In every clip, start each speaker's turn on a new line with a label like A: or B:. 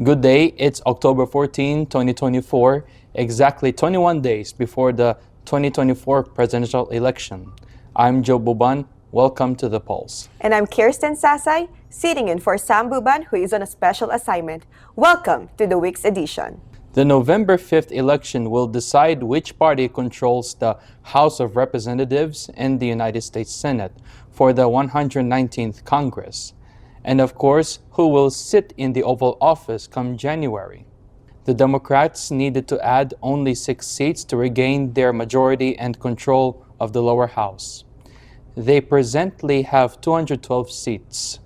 A: Good day, it's October 14, 2024, exactly 21 days before the 2024 presidential election. I'm Joe Buban. Welcome to the polls.
B: And I'm Kerstin Sasai, sitting in for Sam Buban, who is on a special assignment. Welcome to the week's edition.
A: The November 5th election will decide which party controls the House of Representatives and the United States Senate for the 119th Congress. And of course, who will sit in the Oval Office come January. The Democrats needed to add only 6 seats to regain their majority and control of the lower house. They presently have 212 seats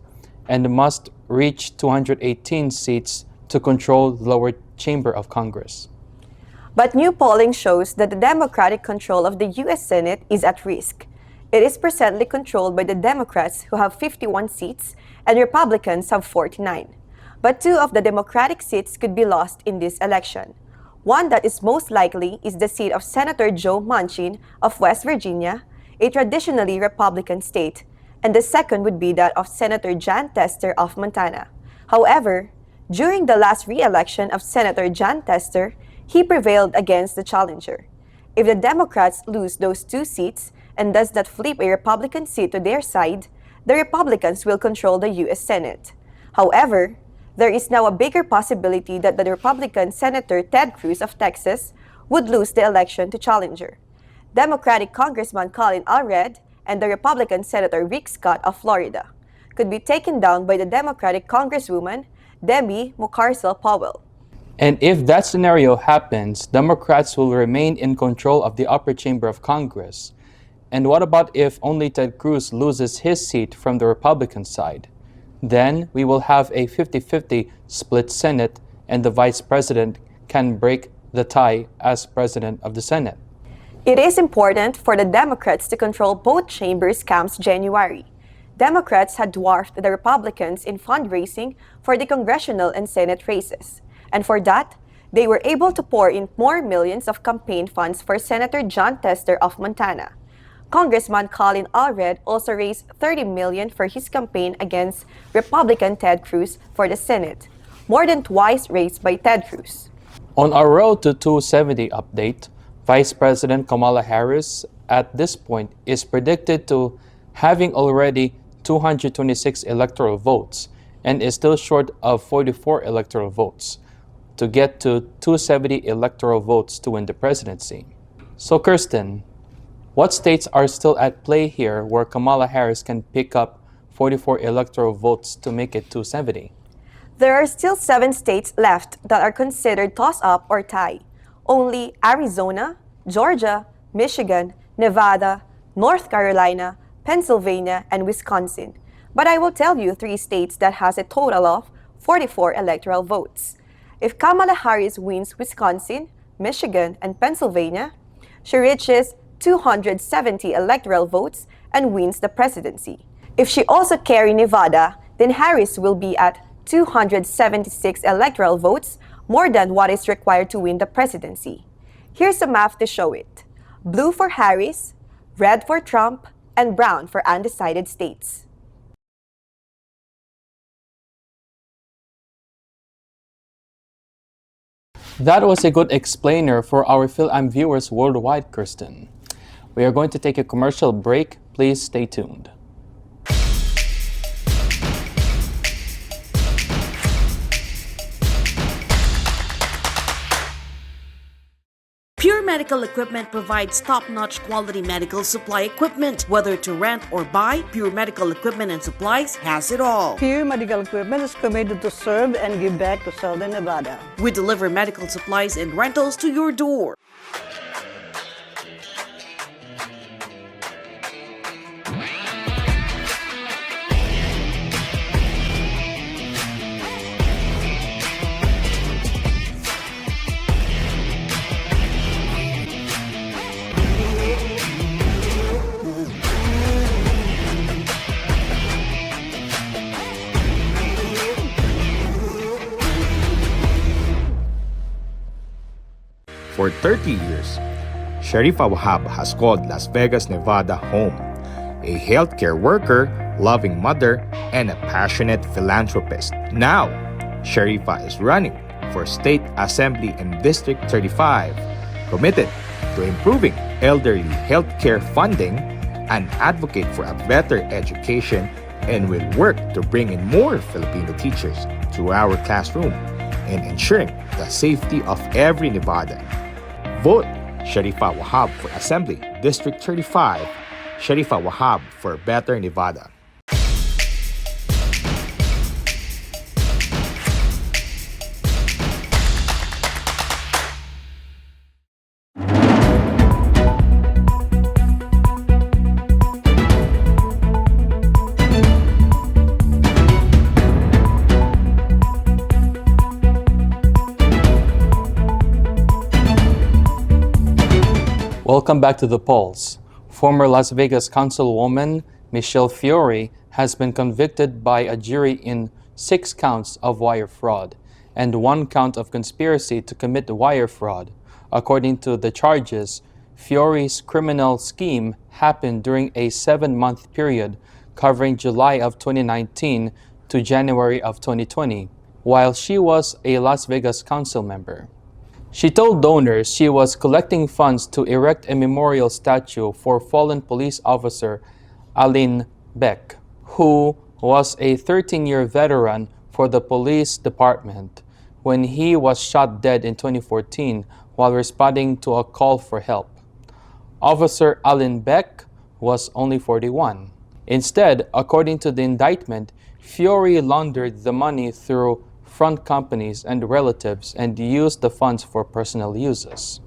A: and must reach 218 seats to control the lower chamber of Congress.
B: But new polling shows that the Democratic control of the U.S. Senate is at risk. It is presently controlled by the Democrats, who have 51 seats, and Republicans have 49. But 2 of the Democratic seats could be lost in this election. One that is most likely is the seat of Senator Joe Manchin of West Virginia, a traditionally Republican state, and the second would be that of Senator Jon Tester of Montana. However, during the last re-election of Senator Jon Tester, he prevailed against the challenger. If the Democrats lose those 2 seats and does not flip a Republican seat to their side, the Republicans will control the U.S. Senate. However, there is now a bigger possibility that the Republican Senator Ted Cruz of Texas would lose the election to challenger. Democratic Congressman Colin Allred and the Republican Senator Rick Scott of Florida could be taken down by the Democratic Congresswoman Debbie Mucarsel-Powell.
A: And if that scenario happens, Democrats will remain in control of the upper chamber of Congress. And what about if only Ted Cruz loses his seat from the Republican side? Then we will have a 50-50 split Senate, and the Vice President can break the tie as President of the Senate.
B: It is important for the Democrats to control both chambers come January. Democrats had dwarfed the Republicans in fundraising for the congressional and Senate races. And for that, they were able to pour in more millions of campaign funds for Senator Jon Tester of Montana. Congressman Colin Allred also raised $30 million for his campaign against Republican Ted Cruz for the Senate, more than twice raised by Ted Cruz.
A: On our Road to 270 update, Vice President Kamala Harris at this point is predicted to having already 226 electoral votes and is still short of 44 electoral votes to get to 270 electoral votes to win the presidency. So Kerstin, what states are still at play here where Kamala Harris can pick up 44 electoral votes to make it 270?
B: There are still 7 states left that are considered toss-up or tie. Only Arizona, Georgia, Michigan, Nevada, North Carolina, Pennsylvania, and Wisconsin. But I will tell you 3 states that has a total of 44 electoral votes. If Kamala Harris wins Wisconsin, Michigan, and Pennsylvania, she reaches 270 electoral votes and wins the presidency. If she also carries Nevada, then Harris will be at 276 electoral votes, more than what is required to win the presidency. Here's a map to show it. Blue for Harris, red for Trump, and brown for undecided states.
A: That was a good explainer for our Fil-Am viewers worldwide, Kerstin. We are going to take a commercial break. Please stay tuned.
C: Pure Medical Equipment provides top-notch quality medical supply equipment. Whether to rent or buy, Pure Medical Equipment and Supplies has it all.
D: Pure Medical Equipment is committed to serve and give back to Southern Nevada.
C: We deliver medical supplies and rentals to your door.
E: For 30 years, Sharifa Wahab has called Las Vegas, Nevada home. A healthcare worker, loving mother, and a passionate philanthropist. Now, Sharifa is running for State Assembly in District 35, committed to improving elderly healthcare funding and advocate for a better education, and will work to bring in more Filipino teachers to our classroom and ensuring the safety of every Nevadan. Vote Sharifa Wahab for Assembly District 35. Sharifa Wahab for Better Nevada.
A: Welcome back to the polls. Former Las Vegas Councilwoman Michelle Fiore has been convicted by a jury in 6 counts of wire fraud and 1 count of conspiracy to commit wire fraud. According to the charges, Fiore's criminal scheme happened during a 7-month period covering July of 2019 to January of 2020, while she was a Las Vegas council member. She told donors she was collecting funds to erect a memorial statue for fallen police officer Alin Beck, who was a 13-year veteran for the police department when he was shot dead in 2014 while responding to a call for help. Officer Alin Beck was only 41. Instead, according to the indictment, Fiore laundered the money through front companies and relatives and used the funds for personal uses.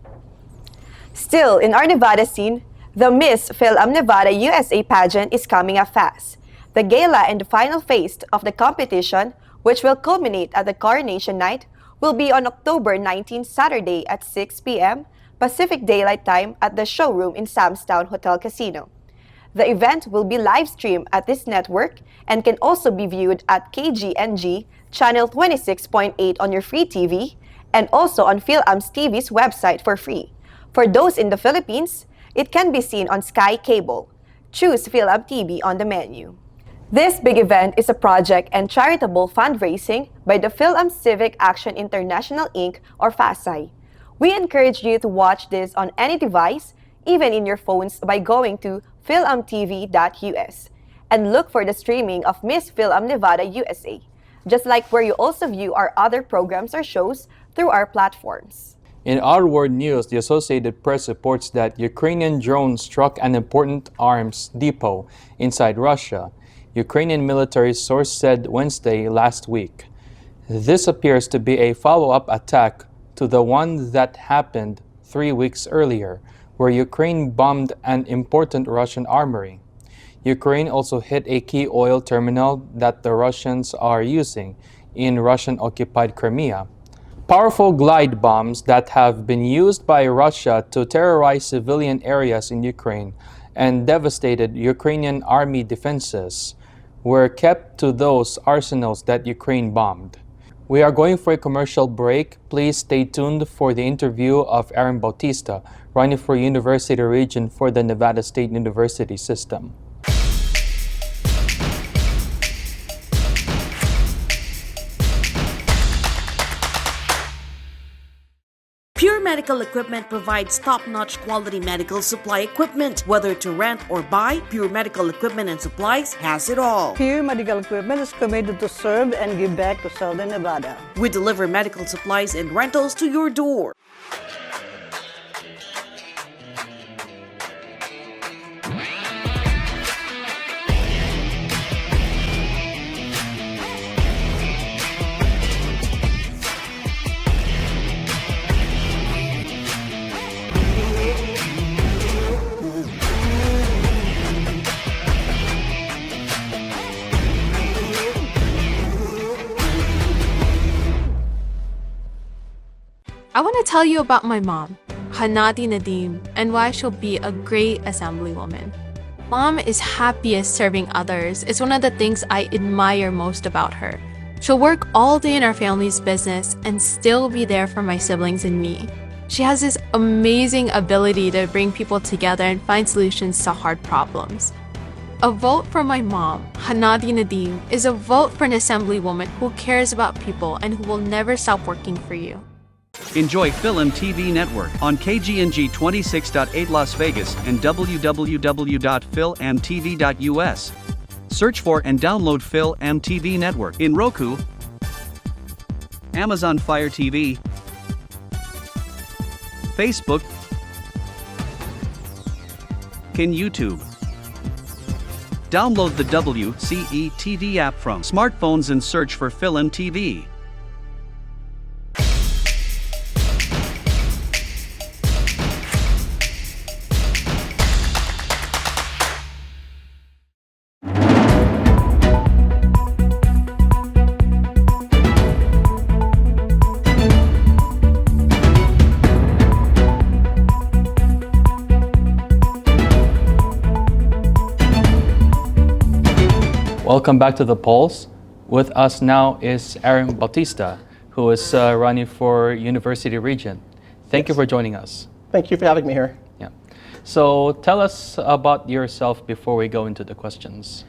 B: Still, in our Nevada scene, the Miss Fil-Am Nevada USA pageant is coming up fast. The gala and the final phase of the competition, which will culminate at the Coronation Night, will be on October 19, Saturday at 6 p.m. Pacific Daylight Time at the showroom in Samstown Hotel Casino. The event will be live streamed at this network and can also be viewed at KGNG Channel 26.8 on your free TV and also on Fil-Am TV's website for free. For those in the Philippines, it can be seen on Sky Cable. Choose Fil-Am TV on the menu. This big event is a project and charitable fundraising by the Fil-Am Civic Action International Inc. or Sasai. We encourage you to watch this on any device, even in your phones, by going to filamtv.us and look for the streaming of Miss Fil-Am Nevada USA, just like where you also view our other programs or shows through our platforms.
A: In our world news, the Associated Press reports that Ukrainian drones struck an important arms depot inside Russia. Ukrainian military source said Wednesday last week. This appears to be a follow-up attack to the one that happened 3 weeks earlier, where Ukraine bombed an important Russian armory. Ukraine also hit a key oil terminal that the Russians are using in Russian-occupied Crimea. Powerful glide bombs that have been used by Russia to terrorize civilian areas in Ukraine and devastated Ukrainian army defenses were kept to those arsenals that Ukraine bombed. We are going for a commercial break. Please stay tuned for the interview of Aaron Bautista, running for University Regent for the Nevada State University system.
C: Pure Medical Equipment provides top-notch quality medical supply equipment. Whether to rent or buy, Pure Medical Equipment and Supplies has it all.
D: Pure Medical Equipment is committed to serve and give back to Southern Nevada.
C: We deliver medical supplies and rentals to your door.
F: I want to tell you about my mom, Hanati Nadim, and why she'll be a great assemblywoman. Mom is happiest serving others. It's one of the things I admire most about her. She'll work all day in our family's business and still be there for my siblings and me. She has this amazing ability to bring people together and find solutions to hard problems. A vote for my mom, Hanadi Nadim, is a vote for an assemblywoman who cares about people and who will never stop working for you.
G: Enjoy Fil-Am TV network on KGNG 26.8 Las Vegas and www.filamtv.us. Search for and download Fil-Am TV network in Roku, Amazon Fire TV, Facebook, and YouTube. Download the WCE TV app from smartphones and search for Fil-Am TV.
A: Welcome back to The Pulse. With us now is Aaron Bautista, who is running for University Regent. Thank you for joining us.
H: Thank you for having me here.
A: Yeah. So tell us about yourself before we go into the questions.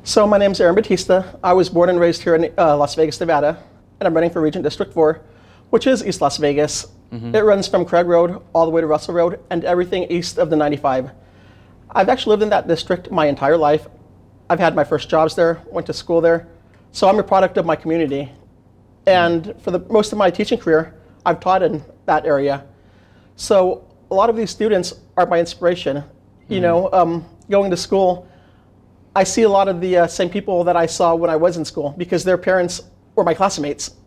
H: So my name is Aaron Bautista. I was born and raised here in Las Vegas, Nevada, and I'm running for Regent District 4, which is East Las Vegas. It runs from Craig Road all the way to Russell Road and everything east of the 95. I've actually lived in that district my entire life. I've had my first jobs there, went to school there. So I'm a product of my community. And for most of my teaching career, I've taught in that area. So a lot of these students are my inspiration. You know, going to school, I see a lot of the same people that I saw when I was in school because their parents were my classmates.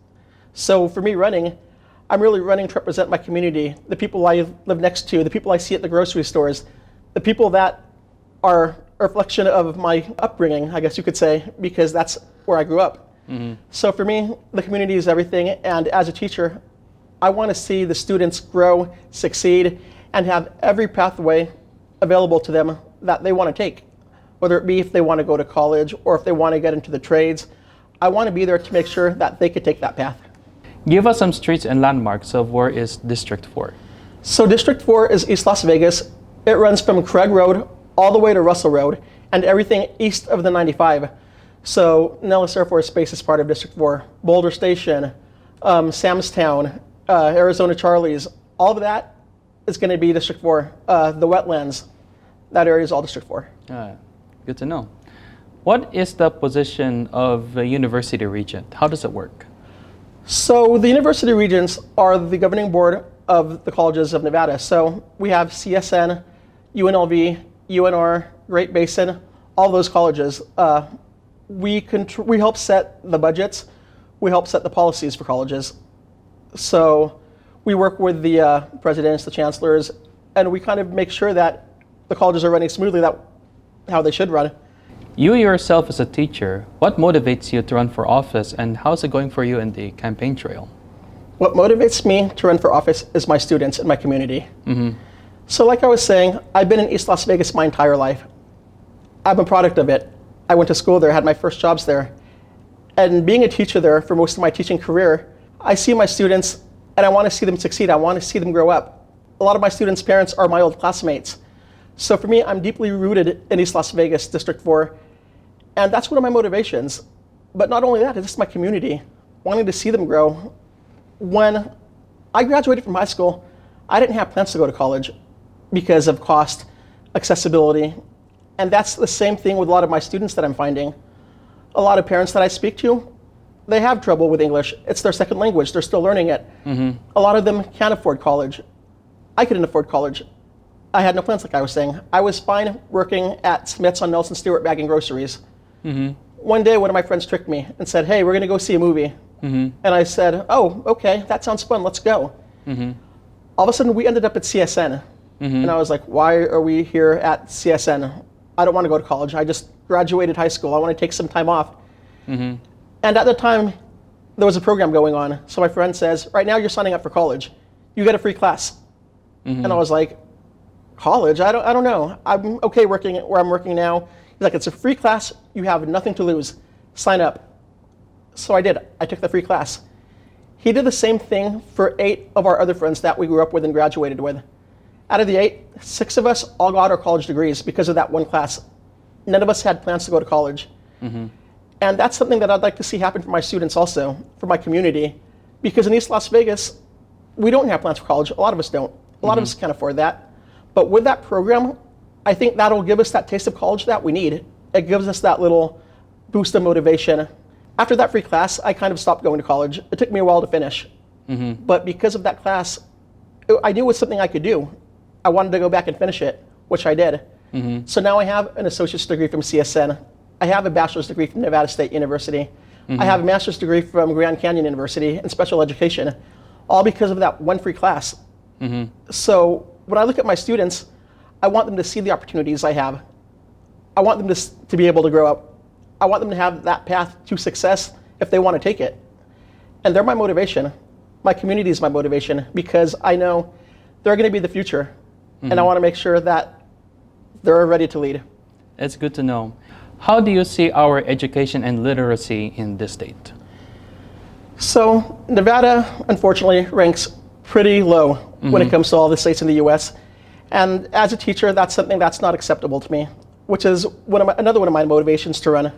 H: So for me running, I'm really running to represent my community, the people I live next to, the people I see at the grocery stores, the people that are a reflection of my upbringing, I guess you could say, because that's where I grew up. So for me, the community is everything, and as a teacher, I want to see the students grow, succeed, and have every pathway available to them that they want to take, whether it be if they want to go to college or if they want to get into the trades. I want to be there to make sure that they could take that path.
A: Give us some streets and landmarks of where is District 4.
H: So District 4 is East Las Vegas. It runs from Craig Road all the way to Russell Road and everything east of the 95. So Nellis Air Force Base is part of District 4. Boulder Station, Samstown, Arizona Charlie's, all of that is going to be District 4. The wetlands, that area is all District 4.
A: Good to know. What is the position of a University Regent? How does it work?
H: So the University Regents are the governing board of the colleges of Nevada. So we have CSN, UNLV, UNR, Great Basin, all those colleges. We help set the budgets. We help set the policies for colleges. So we work with the presidents, the chancellors, and we kind of make sure that the colleges are running smoothly, that how they should run.
A: You yourself as a teacher, what motivates you to run for office, and how's it going for you in the campaign trail?
H: What motivates me to run for office is my students and my community. So like I was saying, I've been in East Las Vegas my entire life. I'm a product of it. I went to school there, had my first jobs there. And being a teacher there for most of my teaching career, I see my students and I want to see them succeed. I want to see them grow up. A lot of my students' parents are my old classmates. So for me, I'm deeply rooted in East Las Vegas, District 4. And that's one of my motivations. But not only that, it's just my community, wanting to see them grow. When I graduated from high school, I didn't have plans to go to college because of cost, accessibility. And that's the same thing with a lot of my students that I'm finding. A lot of parents that I speak to, they have trouble with English. It's their second language. They're still learning it. A lot of them can't afford college. I couldn't afford college. I had no plans, like I was saying. I was fine working at Smith's on Nelson Stewart bagging groceries. One day, one of my friends tricked me and said, hey, we're going to go see a movie. And I said, oh, okay, that sounds fun. Let's go. All of a sudden, we ended up at CSN. And I was like, why are we here at CSN? I don't want to go to college. I just graduated high school. I want to take some time off. And at the time, there was a program going on. So my friend says, right now you're signing up for college. You get a free class. And I was like, college? I don't know. I'm okay working where I'm working now. He's like, it's a free class. You have nothing to lose. Sign up. So I did. I took the free class. He did the same thing for 8 of our other friends that we grew up with and graduated with. Out of the 8, 6 of us all got our college degrees because of that one class. none of us had plans to go to college. And that's something that I'd like to see happen for my students also, for my community. Because in East Las Vegas, we don't have plans for college. A lot of us don't. A lot of us can't afford that. But with that program, I think that'll give us that taste of college that we need. It gives us that little boost of motivation. After that free class, I kind of stopped going to college. It took me a while to finish. But because of that class, I knew it was something I could do. I wanted to go back and finish it, which I did. So now I have an associate's degree from CSN. I have a bachelor's degree from Nevada State University. I have a master's degree from Grand Canyon University in special education, all because of that one free class. So when I look at my students, I want them to see the opportunities I have. I want them to be able to grow up. I want them to have that path to success if they want to take it. And they're my motivation. My community is my motivation because I know they're going to be the future. And I want to make sure that they're ready to lead.
A: It's good to know. How do you see our education and literacy in this state?
H: So Nevada, unfortunately, ranks pretty low when it comes to all the states in the U.S. And as a teacher, that's something that's not acceptable to me, which is another one of my motivations to run.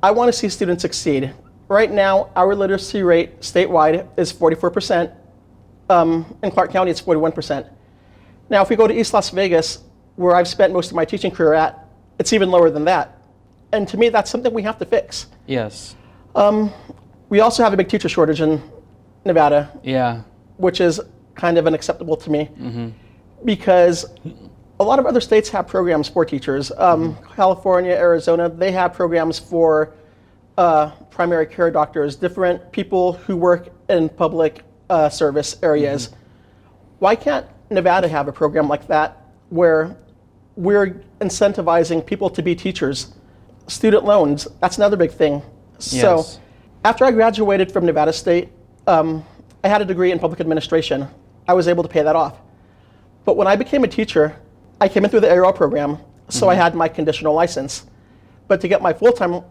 H: I want to see students succeed. Right now, our literacy rate statewide is 44%. In Clark County, it's 41%. Now, if we go to East Las Vegas, where I've spent most of my teaching career at, it's even lower than that. And to me, that's something we have to fix.
A: Yes.
H: We also have a big teacher shortage in Nevada.
A: Yeah.
H: Which is kind of unacceptable to me. Because a lot of other states have programs for teachers. California, Arizona, they have programs for primary care doctors, different people who work in public service areas. Why can't Nevada have a program like that where we're incentivizing people to be teachers? Student loans, that's another big thing. So after I graduated from Nevada State, I had a degree in public administration. I was able to pay that off. But when I became a teacher, I came in through the ARL program, so I had my conditional license. But to get my full-time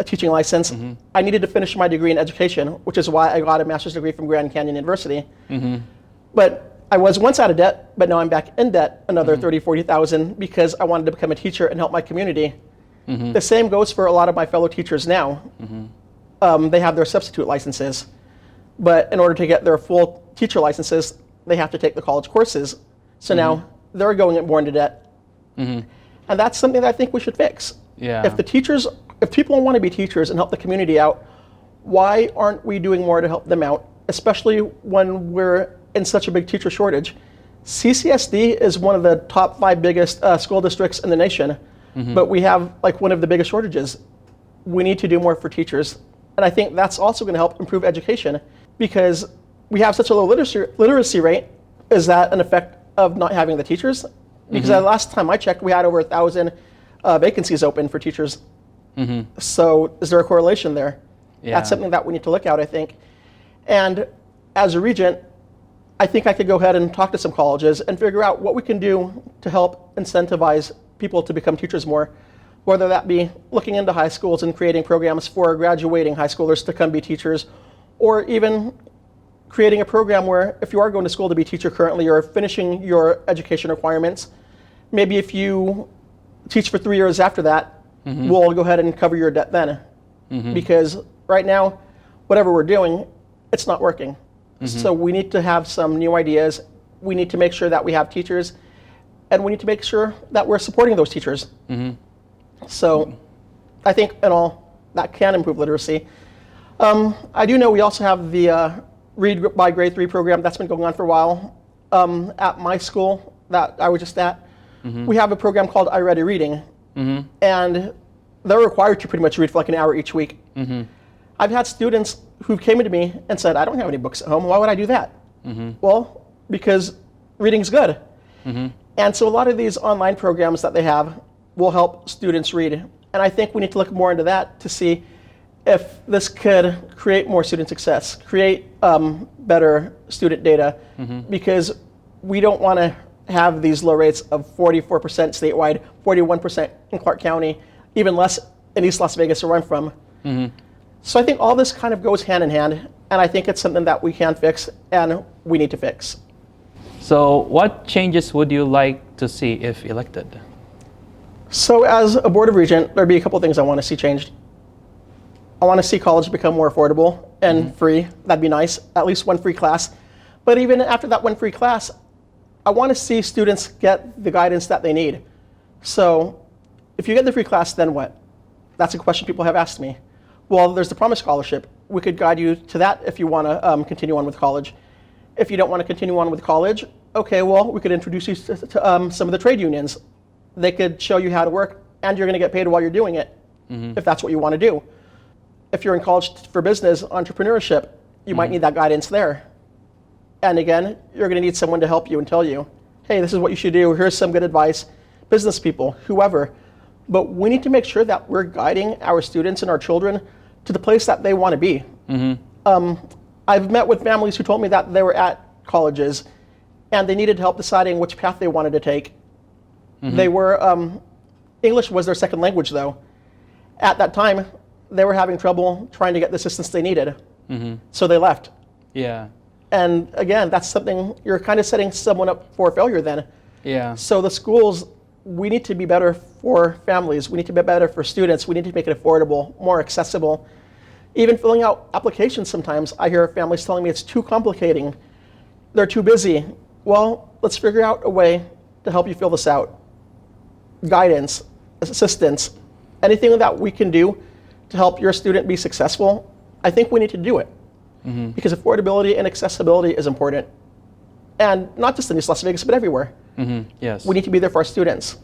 H: teaching license, I needed to finish my degree in education, which is why I got a master's degree from Grand Canyon University. But I was once out of debt, but now I'm back in debt, another $30,000, $40,000, because I wanted to become a teacher and help my community. The same goes for a lot of my fellow teachers now. They have their substitute licenses, but in order to get their full teacher licenses, they have to take the college courses. So now they're going more into debt. And that's something that I think we should fix. If people want to be teachers and help the community out, why aren't we doing more to help them out, especially when we're in such a big teacher shortage? CCSD is one of the top 5 biggest school districts in the nation, but we have like one of the biggest shortages. We need to do more for teachers. And I think that's also going to help improve education because we have such a low literacy rate. Is that an effect of not having the teachers? Because the last time I checked, we had over 1,000 vacancies open for teachers. So is there a correlation there? That's something that we need to look at, I think. And as a regent, I think I could go ahead and talk to some colleges and figure out what we can do to help incentivize people to become teachers more, whether that be looking into high schools and creating programs for graduating high schoolers to come be teachers, or even creating a program where if you are going to school to be a teacher currently or finishing your education requirements, maybe if you teach for 3 years after that, we'll go ahead and cover your debt then. Because right now, whatever we're doing, it's not working. So we need to have some new ideas. We need to make sure that we have teachers, and we need to make sure that we're supporting those teachers. So I think in all, that can improve literacy. I do know we also have the Read by Grade 3 program that's been going on for a while. At my school that I was just at, we have a program called I Ready Reading, and they're required to pretty much read for like an hour each week. I've had students who came into me and said, I don't have any books at home, why would I do that? Well, because reading's good. And so a lot of these online programs that they have will help students read. And I think we need to look more into that to see if this could create more student success, create better student data, because we don't want to have these low rates of 44% statewide, 41% in Clark County, even less in East Las Vegas, where I'm from. So I think all this kind of goes hand in hand, and I think it's something that we can fix and we need to fix.
A: So what changes would you like to see if elected?
H: So as a Board of Regent, there'd be a couple things I want to see changed. I want to see college become more affordable and free. That'd be nice, at least one free class. But even after that one free class, I want to see students get the guidance that they need. So if you get the free class, then what? That's a question people have asked me. Well, there's the Promise Scholarship. We could guide you to that if you want to continue on with college. If you don't want to continue on with college, okay, well, we could introduce you to some of the trade unions. They could show you how to work, and you're going to get paid while you're doing it, if that's what you want to do. If you're in college for business, entrepreneurship, you might need that guidance there. And again, you're going to need someone to help you and tell you, hey, this is what you should do. Here's some good advice. Business people, whoever. But we need to make sure that we're guiding our students and our children to the place that they want to be. I've met with families who told me that they were at colleges and they needed help deciding which path they wanted to take. They were, English was their second language though. At that time, they were having trouble trying to get the assistance they needed. So they left.
A: Yeah.
H: And again, that's something, you're kind of setting someone up for failure then.
A: Yeah.
H: So the schools, we need to be better for families. We need to be better for students. We need to make it affordable, more accessible. Even filling out applications sometimes, I hear families telling me it's too complicating. They're too busy. Well, let's figure out a way to help you fill this out. Guidance, assistance, anything that we can do to help your student be successful, I think we need to do it. Because affordability and accessibility is important. And not just in East Las Vegas, but everywhere.
A: Yes.
H: We need to be there for our students.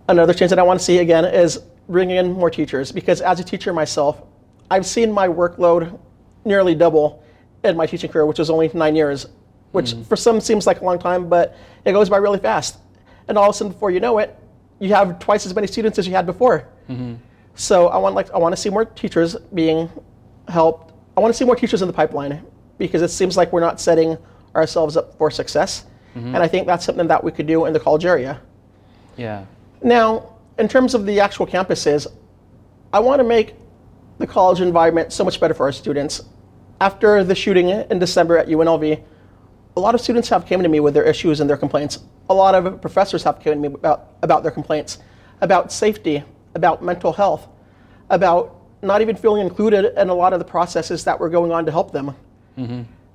H: Another change that I want to see again is bringing in more teachers, because as a teacher myself, I've seen my workload nearly double in my teaching career, which was only 9 years, which for some seems like a long time, but it goes by really fast. And all of a sudden, before you know it, you have twice as many students as you had before. So I want to see more teachers being helped. I want to see more teachers in the pipeline, because it seems like we're not setting ourselves up for success. And I think that's something that we could do in the college area.
A: Yeah.
H: Now, in terms of the actual campuses, I want to make the college environment so much better for our students. After the shooting in December at UNLV, a lot of students have came to me with their issues and their complaints. A lot of professors have come to me about their complaints, about safety, about mental health, about not even feeling included in a lot of the processes that were going on to help them.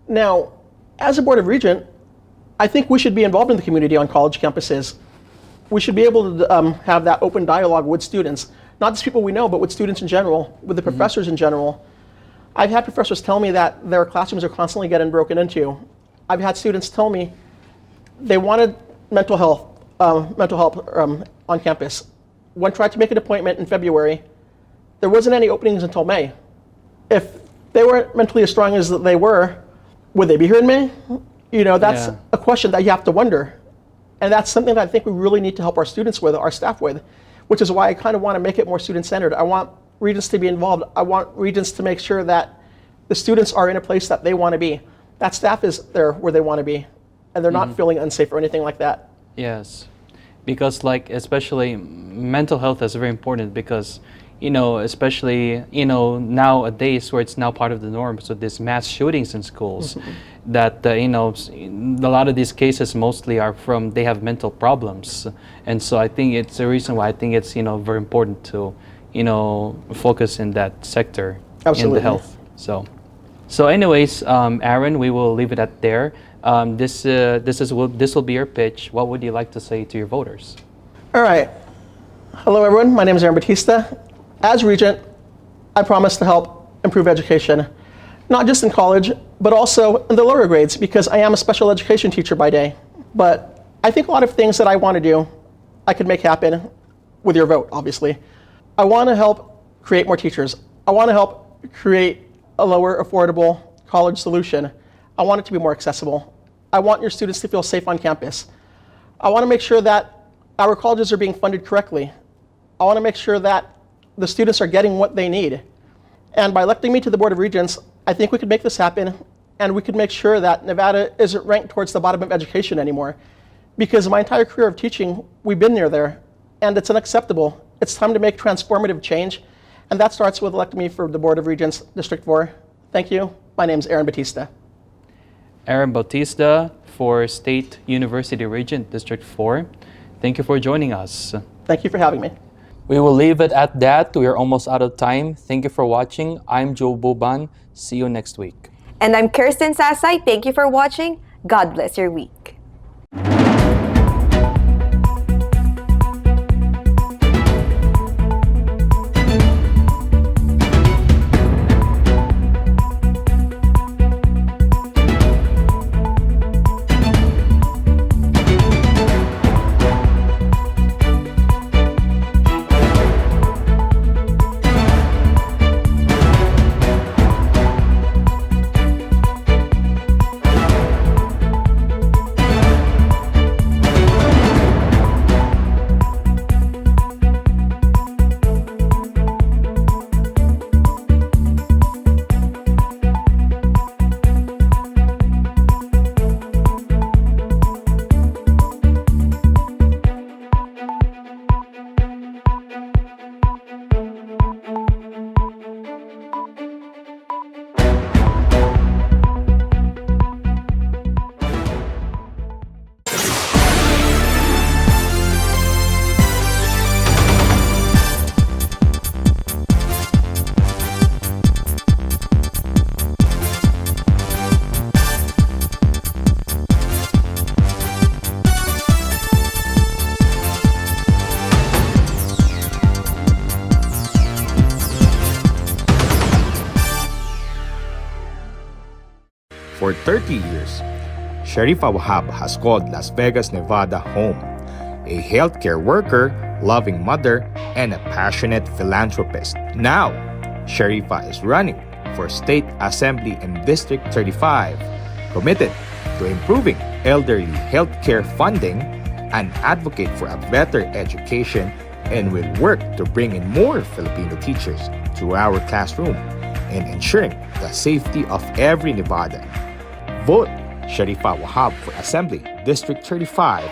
H: Now, as a Board of Regent, I think we should be involved in the community on college campuses. We should be able to have that open dialogue with students, not just people we know, but with students in general, with the professors in general. I've had professors tell me that their classrooms are constantly getting broken into. I've had students tell me they wanted mental help on campus. One tried to make an appointment in February. There wasn't any openings until May. If they weren't mentally as strong as they were, would they be here in May? You know, that's a question that you have to wonder. And that's something that I think we really need to help our students with, our staff with, which is why I kind of want to make it more student-centered. I want regents to be involved. I want regents to make sure that the students are in a place that they want to be. That staff is there where they want to be, and they're not feeling unsafe or anything like that.
A: Yes, because like especially mental health is very important, because especially nowadays where it's now part of the norm. So there's mass shootings in schools that a lot of these cases mostly are from they have mental problems, and so I think it's the reason why I think it's very important to focus in that sector.
H: Absolutely.
A: In the health. So anyways, Aaron, we will leave it at there. This will be your pitch. What would you like to say to your voters?
H: All right. Hello, everyone. My name is Aaron Bautista. As Regent, I promise to help improve education, not just in college, but also in the lower grades, because I am a special education teacher by day. But I think a lot of things that I want to do, I could make happen with your vote, obviously. I want to help create more teachers. I want to help create a lower affordable college solution. I want it to be more accessible. I want your students to feel safe on campus. I want to make sure that our colleges are being funded correctly. I want to make sure that the students are getting what they need. And by electing me to the Board of Regents, I think we could make this happen, and we could make sure that Nevada isn't ranked towards the bottom of education anymore. Because my entire career of teaching, we've been there, and it's unacceptable. It's time to make transformative change, and that starts with electing me for the Board of Regents, District 4. Thank you. My name is Aaron Bautista.
A: Aaron Bautista for State University Regent District 4. Thank you for joining us.
H: Thank you for having me.
A: We will leave it at that. We are almost out of time. Thank you for watching. I'm Joe Buban. See you next week.
B: And I'm Kerstin Sasai. Thank you for watching. God bless your week.
E: For 30 years, Sharifa Wahab has called Las Vegas, Nevada home. A healthcare worker, loving mother, and a passionate philanthropist. Now, Sharifa is running for State Assembly in District 35, committed to improving elderly healthcare funding and advocate for a better education, and will work to bring in more Filipino teachers to our classroom and ensuring the safety of every Nevadan. Vote Sharifa Wahab for Assembly District 35.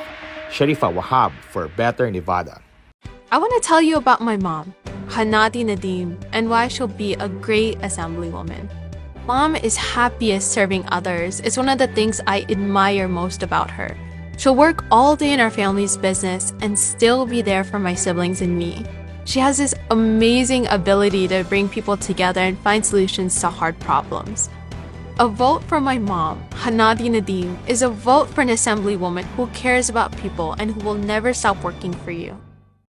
E: Sharifa Wahab for Better Nevada.
F: I want to tell you about my mom, Hanati Nadim, and why she'll be a great assemblywoman. Mom is happiest serving others. It's one of the things I admire most about her. She'll work all day in our family's business and still be there for my siblings and me. She has this amazing ability to bring people together and find solutions to hard problems. A vote for my mom, Hanati Nadim, is a vote for an assemblywoman who cares about people and who will never stop working for you.